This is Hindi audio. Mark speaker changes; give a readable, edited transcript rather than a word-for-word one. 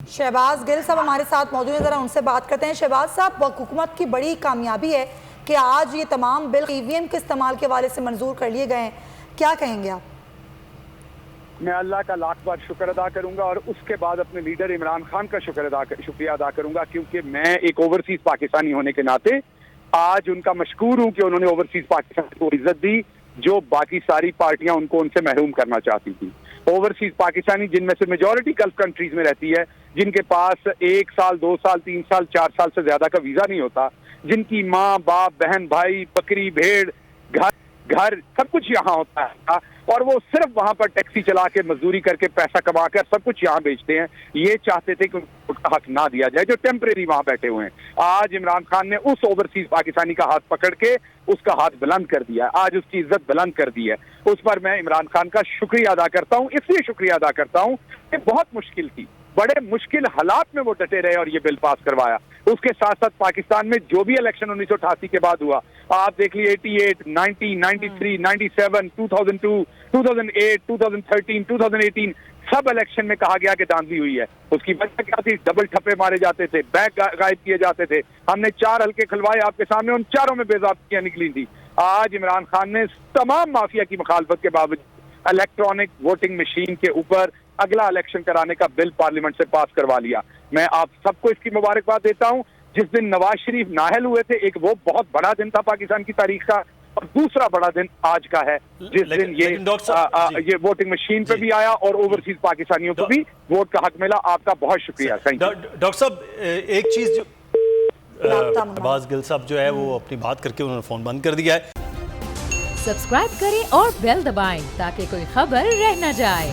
Speaker 1: शहबाज गिल साहब हमारे साथ मौजूद हैं, ज़रा उनसे बात करते हैं। शहबाज साहब, हुकूमत की बड़ी कामयाबी है कि आज ये तमाम बिल ईवीएम के इस्तेमाल के हवाले से मंजूर कर लिए गए हैं, क्या कहेंगे आप?
Speaker 2: मैं अल्लाह का लाख बार शुक्र अदा करूंगा और उसके बाद अपने लीडर इमरान खान का शुक्रिया अदा करूंगा, क्योंकि मैं एक ओवरसीज पाकिस्तानी होने के नाते आज उनका मशकूर हूं कि उन्होंने ओवरसीज पाकिस्तान को इज्जत दी जो बाकी सारी पार्टियां उनको उनसे महरूम करना चाहती थी। ओवरसीज पाकिस्तानी जिनमें से मेजॉरिटी गल्फ कंट्रीज में रहती है, जिनके पास 1 साल 2 साल 3 साल 4 साल से ज्यादा का वीजा नहीं होता, जिनकी माँ बाप बहन भाई बकरी भेड़ घर सब कुछ यहाँ होता है और वो सिर्फ वहां पर टैक्सी चला के मजदूरी करके पैसा कमा कर सब कुछ यहाँ बेचते हैं। ये चाहते थे कि उनका हक ना दिया जाए जो टेम्परेरी वहां बैठे हुए हैं। आज इमरान खान ने उस ओवरसीज पाकिस्तानी का हाथ पकड़ के उसका हाथ बुलंद कर दिया है, आज उसकी इज्जत बुलंद कर दी है। उस पर मैं इमरान खान का शुक्रिया अदा करता हूँ। इसलिए शुक्रिया अदा करता हूँ कि बहुत मुश्किल थी, बड़े मुश्किल हालात में वो डटे रहे और ये बिल पास करवाया। उसके साथ साथ पाकिस्तान में जो भी इलेक्शन 1988 के बाद हुआ, आप देख लीजिए 88, 90, 93, 97, 2002, 2008, 2013, 2018 सब इलेक्शन में कहा गया कि धांधली हुई है। उसकी वजह क्या थी? डबल ठप्पे मारे जाते थे, बैंक गायब किए जाते थे। हमने 4 हल्के खुलवाए आपके सामने, उन चारों में बेज़ाब्तियां निकली थी। आज इमरान खान ने तमाम माफिया की मुखालफत के बावजूद इलेक्ट्रॉनिक वोटिंग मशीन के ऊपर अगला इलेक्शन कराने का बिल पार्लियामेंट से पास करवा लिया। मैं आप सबको इसकी मुबारकबाद देता हूं। जिस दिन नवाज शरीफ नाहल हुए थे, एक वो बहुत बड़ा दिन था पाकिस्तान की तारीख का, और दूसरा बड़ा दिन आज का है जिस दिन ये वोटिंग मशीन पे भी आया और ओवरसीज पाकिस्तानियों को भी वोट का हक मिला। आपका बहुत शुक्रिया।
Speaker 3: डॉक्टर साहब, एक चीज जो शहबाज गिल साहब जो है वो अपनी बात करके उन्होंने फोन बंद कर दिया है।
Speaker 4: सब्सक्राइब करें और बेल दबाएं ताकि कोई खबर रह न जाए।